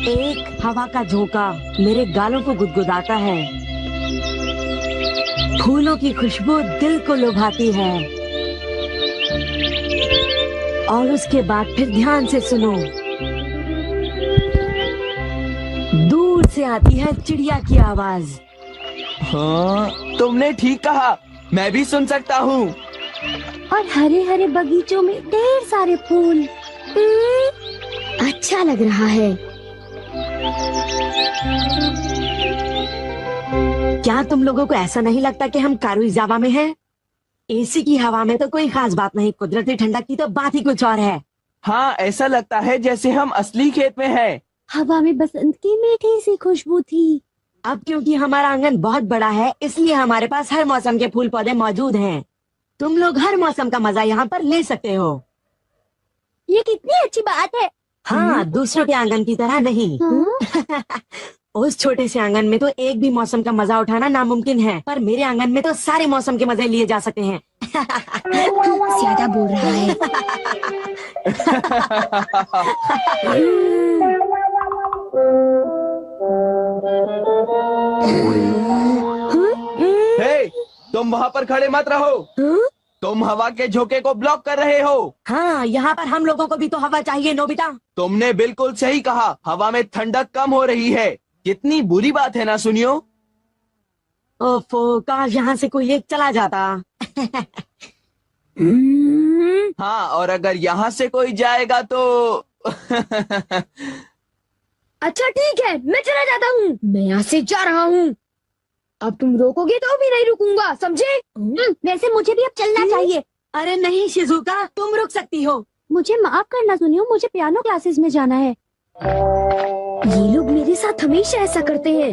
एक हवा का झोंका मेरे गालों को गुदगुदाता है। फूलों की खुशबू दिल को लुभाती है। और उसके बाद फिर ध्यान से सुनो, दूर से आती है चिड़िया की आवाज। हाँ, तुमने ठीक कहा, मैं भी सुन सकता हूँ। और हरे हरे बगीचों में ढेर सारे फूल। अच्छा लग रहा है। क्या तुम लोगों को ऐसा नहीं लगता कि हम कारुइजावा में हैं? एसी की हवा में तो कोई खास बात नहीं, कुदरती ठंडक की तो बात ही कुछ और है। हाँ, ऐसा लगता है जैसे हम असली खेत में हैं। हवा में बसंत की मीठी सी खुशबू थी। अब क्योंकि हमारा आंगन बहुत बड़ा है, इसलिए हमारे पास हर मौसम के फूल पौधे मौजूद हैं। तुम लोग हर मौसम का मजा यहाँ पर ले सकते हो। ये कितनी अच्छी बात है। हाँ, दूसरों के आंगन की तरह नहीं। उस छोटे से आंगन में तो एक भी मौसम का मजा उठाना नामुमकिन है, पर मेरे आंगन में तो सारे मौसम के मजे लिए जा सकते हैं। ज्यादा बोल रहा है। हे, तुम वहाँ पर खड़े मत रहो। तुम हवा के झोंके को ब्लॉक कर रहे हो। हाँ, यहाँ पर हम लोगों को भी तो हवा चाहिए नोबिता। तुमने बिल्कुल सही कहा, हवा में ठंडक कम हो रही है। कितनी बुरी बात है ना, सुनियो। ओफो, काश यहाँ से कोई एक चला जाता। हाँ, और अगर यहाँ से कोई जाएगा तो अच्छा ठीक है, मैं चला जाता हूँ। मैं यहाँ से जा रहा हूँ। अब तुम रोकोगे तो भी नहीं रुकूंगा, समझे? वैसे मुझे भी अब चलना चाहिए। अरे नहीं शिजुका, तुम रुक सकती हो। मुझे माफ करना सुनियो, मुझे पियानो क्लासेस में जाना है। ये लोग मेरे साथ हमेशा ऐसा करते हैं।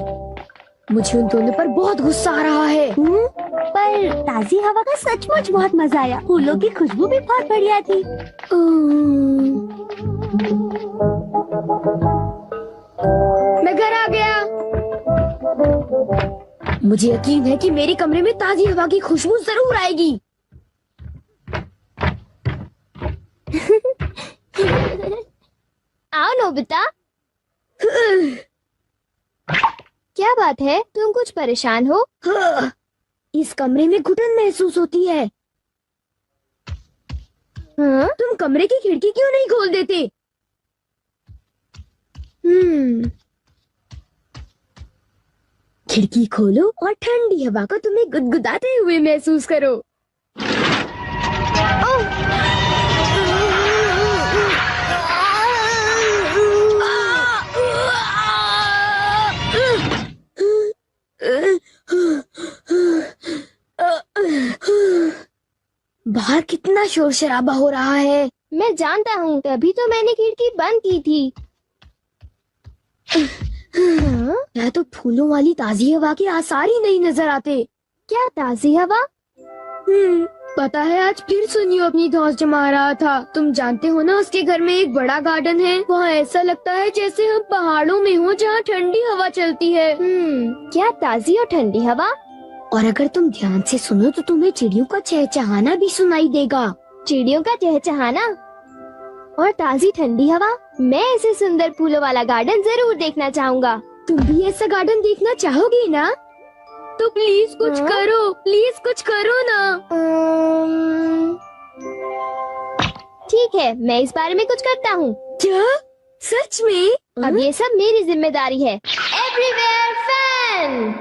मुझे उन दोनों पर बहुत गुस्सा आ रहा है। पर ताजी हवा का सचमुच बहुत मजा आया। फूलों की खुशबू भी बहुत बढ़िया थी। मैं घर आ गया। मुझे यकीन है कि मेरे कमरे में ताजी हवा की खुशबू जरूर आएगी। आओ नोबिता। क्या बात है, तुम कुछ परेशान हो? इस कमरे में घुटन महसूस होती है। तुम कमरे की खिड़की क्यों नहीं खोल देते? खिड़की खोलो और ठंडी हवा को तुम्हें गुदगुदाते हुए महसूस करो। बाहर कितना शोर शराबा हो रहा है। मैं जानता हूँ, तभी तो मैंने खिड़की बंद की थी। क्या तो फूलों वाली ताजी हवा के आसार ही नहीं नजर आते। क्या ताजी हवा? पता है, आज फिर सुनियो अपनी धौंस जमा रहा था। तुम जानते हो ना, उसके घर में एक बड़ा गार्डन है। वहाँ ऐसा लगता है जैसे हम पहाड़ों में हो, जहाँ ठंडी हवा चलती है। क्या ताजी और ठंडी हवा? और अगर तुम ध्यान से सुनो तो तुम्हें चिड़ियों का चहचहाना भी सुनाई देगा। चिड़ियों का चहचहाना और ताजी ठंडी हवा। मैं ऐसे सुंदर फूलों वाला गार्डन जरूर देखना चाहूँगा। तुम भी ऐसा गार्डन देखना चाहोगी ना? तो प्लीज कुछ करो, प्लीज कुछ करो ना। ठीक है, मैं इस बारे में कुछ करता हूँ। क्या? सच में? अब ये सब मेरी जिम्मेदारी है। Everywhere fan.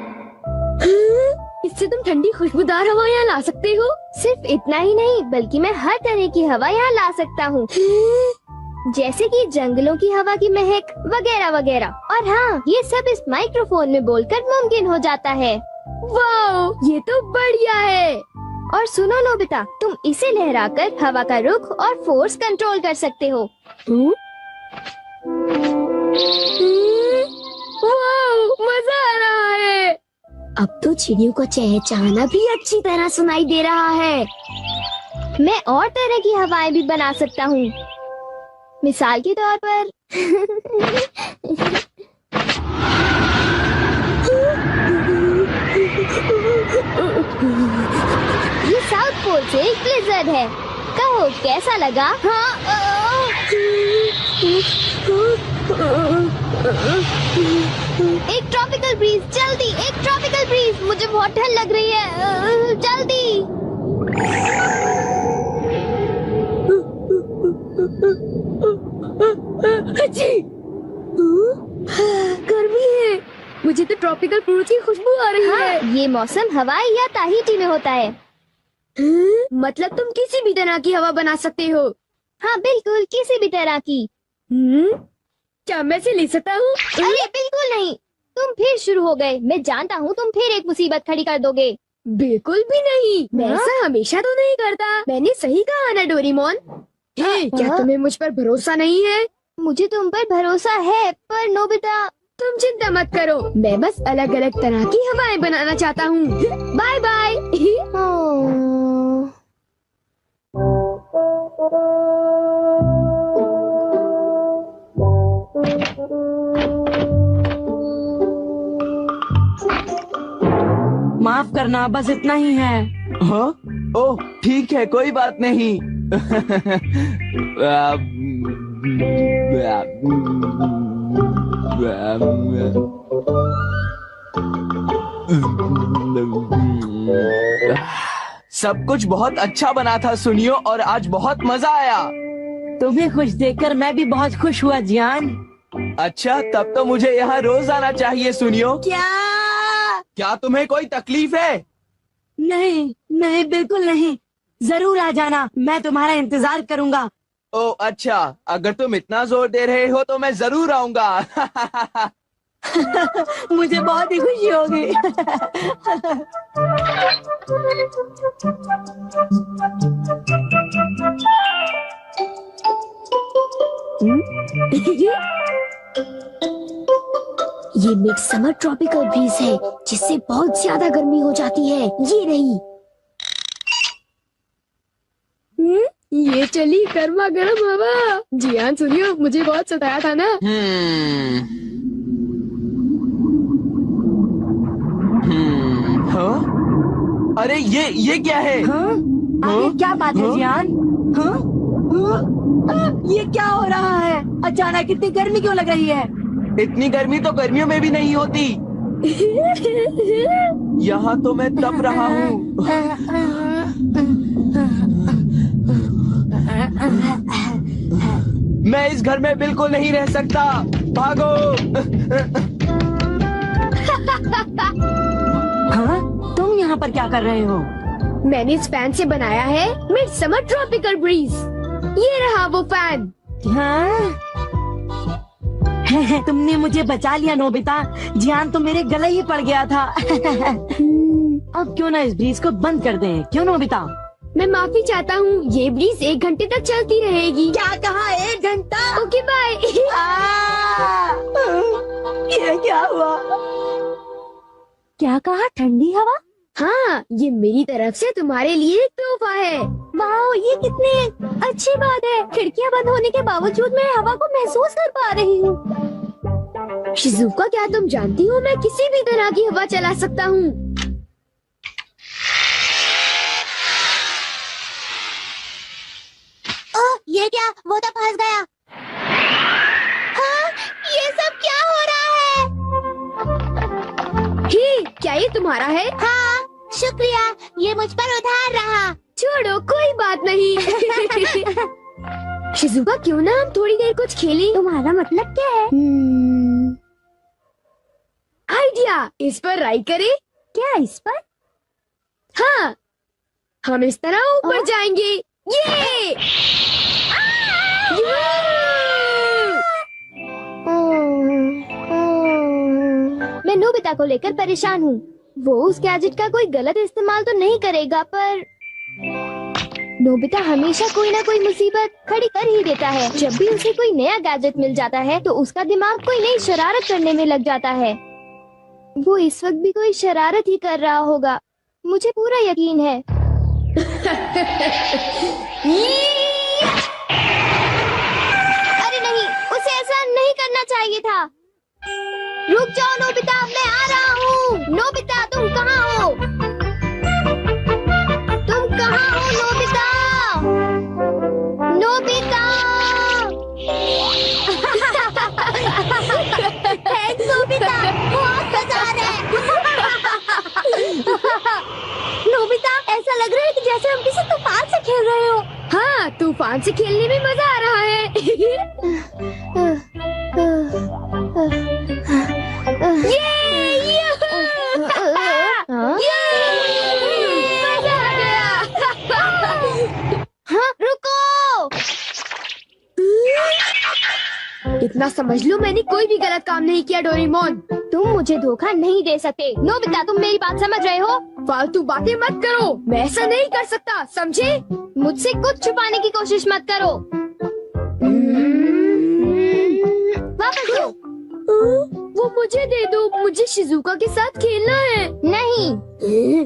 इससे तुम ठंडी खुशबूदार हवा यहाँ ला सकते हो? सिर्फ इतना ही नहीं, बल्कि मैं हर तरह की हवा यहाँ ला सकता हूँ। जैसे कि जंगलों की हवा की महक वगैरह वगैरह। और हाँ, ये सब इस माइक्रोफोन में बोलकर मुमकिन हो जाता है। वाह, ये तो बढ़िया है। और सुनो नोबिता, तुम इसे लहराकर हवा का रुख और फोर्स कंट्रोल कर सकते हो। वाह, मजा आ रहा है। अब तो चिड़ियों का चहचहाना भी अच्छी तरह सुनाई दे रहा है। मैं और तरह की हवाएं भी बना सकता हूँ। मिसाल के तौर पर ये साउथ पोल से एक ब्लिज़र्ड है। कहो कैसा लगा? हाँ, एक ट्रॉपिकल ब्रीज, जल्दी एक ट्रॉपिकल ब्रीज, मुझे बहुत ठंड लग रही है, जल्दी। गर्मी है, मुझे तो ट्रॉपिकल फ्रूट की खुशबू आ रही है। ये मौसम हवाई या ताहिती में होता है। मतलब तुम किसी भी तरह की हवा बना सकते हो? हाँ बिल्कुल, किसी भी तरह की। क्या मैं इसे ले सकता हूँ? अरे बिल्कुल नहीं, तुम फिर शुरू हो गए। मैं जानता हूँ तुम फिर एक मुसीबत खड़ी कर दोगे। बिल्कुल भी नहीं, मैं ऐसा हमेशा तो नहीं करता। मैंने सही कहा ना डोरेमोन। क्या तुम्हें मुझ पर भरोसा नहीं है? मुझे तुम पर भरोसा है, पर नोबिता तुम चिंता मत करो, मैं बस अलग अलग तरह की हवाएं बनाना चाहता हूँ। Bye bye. माफ करना, बस इतना ही है। हाँ? ओह ठीक है, कोई बात नहीं। सब कुछ बहुत अच्छा बना था सुनियो, और आज बहुत मजा आया। तुम्हें खुश देखकर मैं भी बहुत खुश हुआ जियान। अच्छा, तब तो मुझे यहाँ रोज आना चाहिए सुनियो। क्या तुम्हें कोई तकलीफ है? नहीं नहीं, बिल्कुल नहीं, जरूर आ जाना, मैं तुम्हारा इंतजार करूंगा। ओह अच्छा, अगर तुम इतना जोर दे रहे हो तो मैं जरूर आऊंगा। मुझे बहुत ही खुशी होगी। ये मिड समर ट्रॉपिकल ब्रीज है, जिससे बहुत ज्यादा गर्मी हो जाती है। ये रही। ये चली गर्मा गर्म हवा। जियान सुनियो, मुझे बहुत सताया था ना। हाँ? अरे ये क्या है? हाँ? आगे क्या बात है जियान? हाँ? हाँ? ये क्या हो रहा है? अचानक इतनी गर्मी क्यों लग रही है? इतनी गर्मी तो गर्मियों में भी नहीं होती। यहाँ तो मैं तप रहा हूँ। मैं इस घर में बिल्कुल नहीं रह सकता। भागो। हाँ? तुम यहाँ पर क्या कर रहे हो? मैंने इस फैन से बनाया है मिड समर ट्रॉपिकल ब्रीज। ये रहा वो फैन। हाँ? तुमने मुझे बचा लिया नोबिता। जियान तो मेरे गले ही पड़ गया था। अब क्यों ना इस ब्रीज को बंद कर दें? क्यों नोबिता? मैं माफी चाहता हूँ, ये ब्रीज 1 घंटे तक चलती रहेगी। क्या कहा? 1 घंटा? Okay bye. ये क्या हुआ? क्या कहा? ठंडी हवा? हाँ, ये मेरी तरफ से तुम्हारे लिए एक तोहफा है। वाओ, ये कितनी अच्छी बात है। खिड़कियाँ बंद होने के बावजूद मैं हवा को महसूस कर पा रही हूँ। शिजुका, क्या तुम जानती हो मैं किसी भी तरह की हवा चला सकता हूँ। ये क्या? वो तो फंस गया। हाँ, ये सब क्या हो रहा है? ही, क्या ये तुम्हारा है? हाँ, शुक्रिया, ये मुझ पर उधार रहा। छोड़ो, कोई बात नहीं। शिजुका, क्यों ना हम थोड़ी देर कुछ खेलें? तुम्हारा मतलब क्या है? आइडिया, इस पर राई करें? क्या इस पर? हाँ, हम इस तरह ऊपर जाएंगे। ये मैं नोबिता को लेकर परेशान हूँ। वो उस गैजेट का कोई गलत इस्तेमाल तो नहीं करेगा, पर नोबिता हमेशा कोई ना कोई मुसीबत खड़ी कर ही देता है। जब भी उसे कोई नया गैजेट मिल जाता है तो उसका दिमाग कोई नई शरारत करने में लग जाता है। वो इस वक्त भी कोई शरारत ही कर रहा होगा, मुझे पूरा यकीन है। अरे नहीं, उसे ऐसा नहीं करना चाहिए था। रुक जाओ नोबिता, मैं आ रहा हूँ। नोबिता, तुम कहाँ हो? तुम कहाँ हो नोबिता? नोबिता! ध्यान से खेलने में मजा आ रहा है। मजा आ गया। हाँ, रुको। इतना समझ लो मैंने कोई भी गलत काम नहीं किया डोरेमोन। तुम मुझे धोखा नहीं दे सकते। नोबिता, तुम मेरी बात समझ रहे हो? फालतू बातें मत करो, मैं ऐसा नहीं कर सकता, समझे? मुझसे कुछ छुपाने की कोशिश मत करो। वापस दो। वो मुझे दे दो, मुझे शिजुका के साथ खेलना है। नहीं,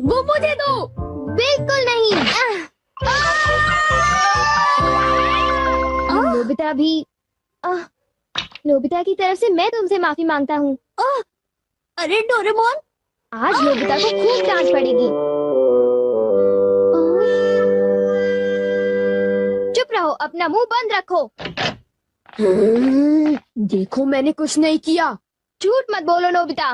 वो मुझे दो। बिल्कुल नहीं। नोबिता भी नोबिता की तरफ से मैं तुमसे माफी मांगता हूँ। अरे डोरेमोन, आज नोबिता को खूब डांट पड़ेगी। चुप रहो, अपना मुंह बंद रखो। देखो मैंने कुछ नहीं किया। झूठ मत बोलो नोबिता।